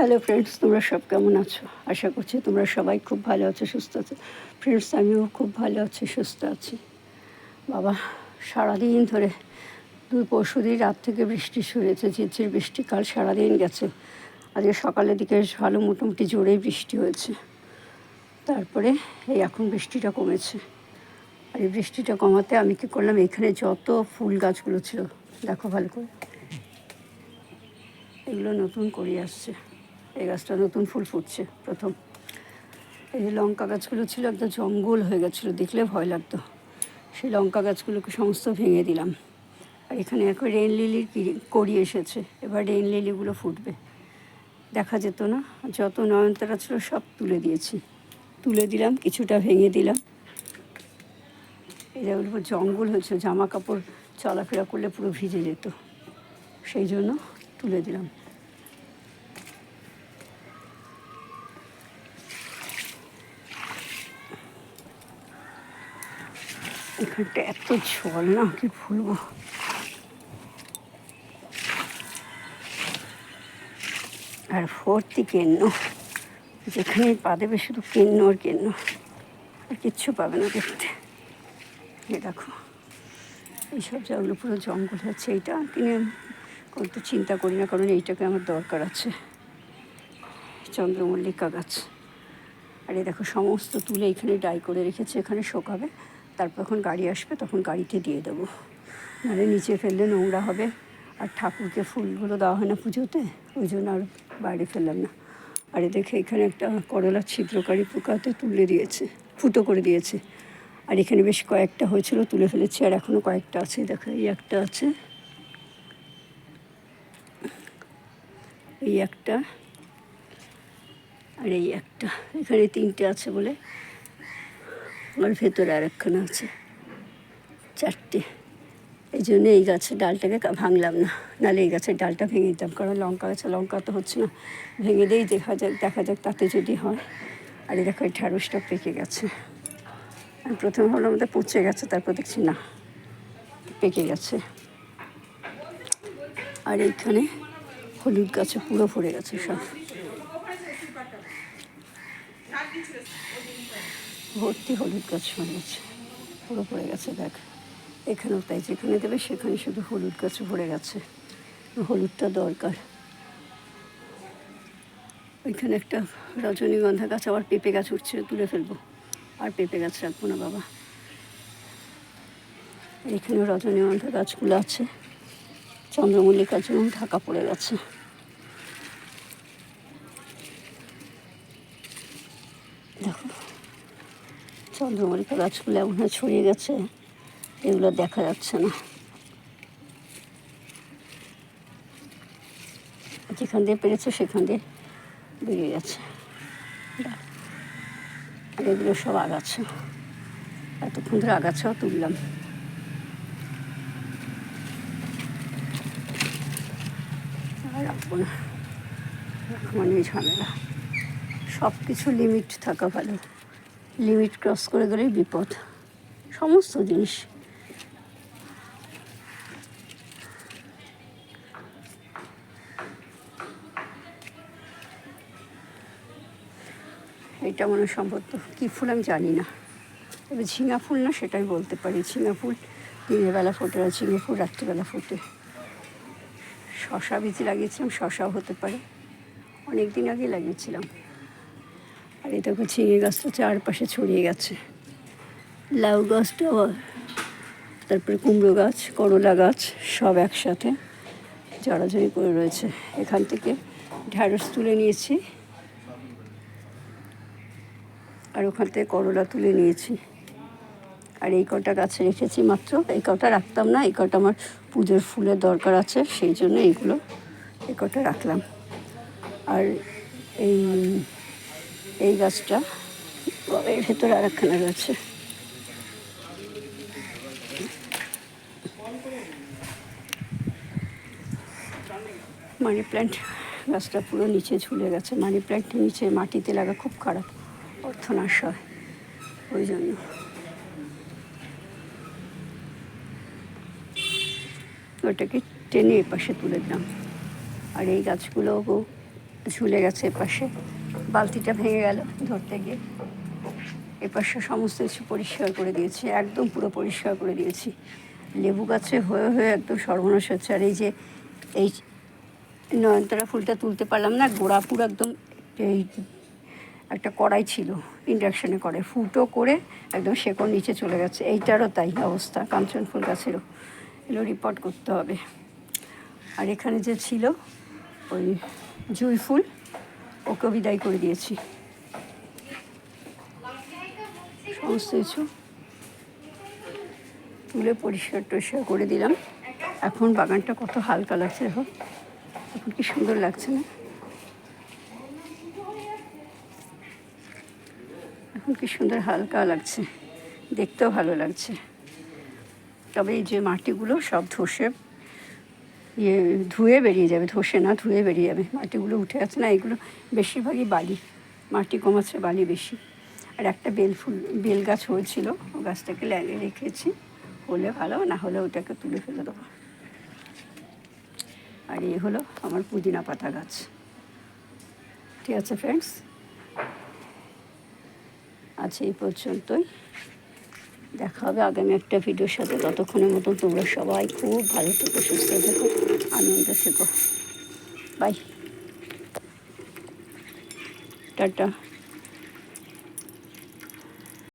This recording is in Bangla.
হ্যালো ফ্রেন্ডস, তোমরা সব কেমন আছো? আশা করছি তোমরা সবাই খুব ভালো আছো, সুস্থ আছো। ফ্রেন্ডস, আমিও খুব ভালো আছি, সুস্থ আছি। বাবা, সারাদিন ধরে পরশুদিন রাত থেকে বৃষ্টি শুরু হয়েছে, ঝিরঝির বৃষ্টি। কাল সারাদিন গেছে, আজকে সকালের দিকে ভালো মোটামুটি জোরেই বৃষ্টি হয়েছে। তারপরে এই এখন বৃষ্টিটা কমেছে। আর এই বৃষ্টিটা কমাতে আমি কী করলাম, এখানে যত ফুল গাছগুলো ছিল দেখো ভালো করে, এগুলো নতুন করে আসছে। এই গাছটা নতুন ফুল ফুটছে প্রথম। এই যে লঙ্কা গাছগুলো ছিল একদম জঙ্গল হয়ে গেছিলো, দেখলে ভয় লাগতো। সেই লঙ্কা গাছগুলোকে সমস্ত ভেঙে দিলাম। আর এখানে এখন রেন লিলির কড়ি এসেছে, এবার রেন লিলিগুলো ফুটবে। দেখা যেত না, যত নয়নতারা ছিল সব তুলে দিলাম, কিছুটা ভেঙে দিলাম। এই জায়গাগুলো জঙ্গল হয়েছে, জামা কাপড় চলাফেরা করলে পুরো ভিজে যেত, সেই জন্য তুলে দিলাম। এখানটা এত জল না, কি বলবো। আর ভর্তি কেন্ন, যেখানে পা দেবে শুধু কেন্ন আর কেন্ন, আর কিচ্ছু পাবে না দেখতে। এ দেখো, এইসব জায়গাগুলো পুরো জঙ্গল হচ্ছে। এইটা কিনে করতে চিন্তা করি না, কারণ এইটাকে আমার দরকার আছে, চন্দ্রমল্লিকা গাছ। আর এই দেখো সমস্ত তুলে এখানে ডাই করে রেখেছে, এখানে শোকাবে। তারপর যখন গাড়ি আসবে তখন গাড়িতে দিয়ে দেবো, নাহলে নিচে ফেললে নোংরা হবে। আর ঠাকুরকে ফুলগুলো দেওয়া হয় না পুজোতে, ওই জন্য আর বাইরে ফেললাম না। আর দেখে এখানে একটা করলার ছিদ্রকারী পোকাতে ফুটো করে দিয়েছে। আর এখানে বেশ কয়েকটা হয়েছিল, তুলে ফেলেছি। আর এখনও কয়েকটা আছে, দেখো এই একটা আছে, এই একটা, আর এই একটা। এখানে তিনটে আছে বলে, আর ভেতরে আর একখানা আছে, চারটে। এই জন্য এই গাছের ডালটাকে ভাঙলাম না, নাহলে এই গাছের ডালটা ভেঙে দিতাম। কারণ লঙ্কা গাছে লঙ্কা তো হচ্ছে না, ভেঙে দিয়েই দেখা যাক তাতে যদি হয়। আর এই দেখো এই ঢ্যাঁড়সটা পেকে গেছে। আমি প্রথমে ভাবলাম আমাদের পচে গেছে, তারপর দেখছি না, পেকে গেছে। আর এইখানে হলুদ গাছে পুরো ভরে গেছে, সব ভর্তি হলুদ গাছ হয়ে গেছে, পুরো পড়ে গেছে। দেখ এখানেও তাই, যেখানে দেবে সেখানে শুধু হলুদ গাছ ভরে গেছে। হলুদটা দরকার। ওইখানে একটা রজনীগন্ধা গাছ, আবার পেঁপে গাছ উঠছে, তুলে ফেলবো। আর পেঁপে গাছ রাখবো না বাবা। এখানেও রজনীগন্ধা গাছগুলো আছে, চন্দ্রমল্লিকা যেমন ঢাকা পড়ে গেছে। দেখো চন্দ্রমল্লিকা গাছগুলো এমন ছড়িয়ে গেছে, এগুলো দেখা যাচ্ছে না। যেখান দিয়ে পেরেছে সেখান দিয়ে বেরিয়ে গেছে। আর এগুলো সব আগাছা, এতক্ষণ ধরে আগাছাও তুললাম। আর রাখবো না, মানে ঝামেলা। সব কিছু লিমিট থাকা ভালো, লিমিট ক্রস করে গেলেই বিপদ, সমস্ত জিনিস। এটা মনে সম্ভবত কী ফুল আমি জানি না, তবে ঝিঙা ফুল না সেটাই বলতে পারি। ঝিঙা ফুল দিনের বেলা ফোটে, আর ঝিঙে ফুল রাত্রিবেলা ফোটে। শশা বীজ লাগিয়েছিলাম, শশাও হতে পারে, অনেক দিন আগে লাগিয়েছিলাম। আর এই দেখো ঝিঙে গাছটা চারপাশে ছড়িয়ে গেছে, লাউ গাছটাও, তারপরে কুমড়ো গাছ, করলা গাছ সব একসাথে জড়াজড়ি করে রয়েছে। এখান থেকে ঢ্যাঁড়স তুলে নিয়েছি, আর ওখান থেকে করলা তুলে নিয়েছি। আর এই কটা গাছে রেখেছি মাত্র, এই কটা রাখতাম না, এই কটা আমার পুজোর ফুলের দরকার আছে, সেই জন্য এই কটা রাখলাম। আর এই গাছটা, এর ভেতরে আর একখানা রয়েছে। মানি প্ল্যান্ট গাছটা পুরো নিচে ঝুলে গেছে। মানি প্ল্যান্টের নিচে মাটিতে লাগা খুব খারাপ, অর্থনাশ হয়, ওই জন্য। ওটাকে টেনে এপাশে তুলে দিলাম। আর এই গাছগুলোও ঝুলে গেছে এপাশে, বালতিটা ভেঙে গেল ধরতে গিয়ে। এপাশে সমস্ত কিছু পরিষ্কার করে দিয়েছি, একদম পুরো পরিষ্কার করে দিয়েছি। লেবু গাছে হয়ে হয়ে একদম সর্বনাশ হচ্ছে। আর এই নয়নতারা ফুলটা তুলতে পারলাম না, গোড়া পুরো একদম, এই একটা কড়াই ছিল ইন্ডাকশানে করে, ফুটো করে একদম শেকড় নিচে চলে গেছে। এইটারও তাই অবস্থা, কাঞ্চন ফুল গাছেরও। এগুলো রিপোর্ট করতে হবে। আর এখানে যে ছিল ওই জুঁই ফুল, ওকেও বিদায় করে দিয়েছি। সমস্ত কিছু তুলে পরিষ্কার টরিষ্কার করে দিলাম। এখন বাগানটা কত হালকা লাগছে, দেখো এখন কি সুন্দর লাগছে না? এখন কি সুন্দর হালকা লাগছে, দেখতেও ভালো লাগছে। তবে এই যে মাটিগুলো সব ধুয়ে বেরিয়ে যাবে, ধসে না ধুয়ে বেরিয়ে যাবে। মাটিগুলো উঠে আছে না, এগুলো বেশিরভাগই বালি, মাটি কমাচ্ছে, বালি বেশি। আর একটা বেল গাছ হয়েছিল, ও গাছটাকে লাগিয়ে রেখেছি, হলে ভালো, না হলে ওটাকে তুলে ফেলে দেবো। আর এই হলো আমার পুদিনা পাতা গাছ। ঠিক আছে ফ্রেন্ডস, আজ এই পর্যন্তই। দেখা হবে আগামী একটা ভিডিওর সাথে। ততক্ষণের মতন তোমরা সবাই খুব ভালো থেকো, সুস্থ থেকো, আনন্দে থেকো। Bye, tata.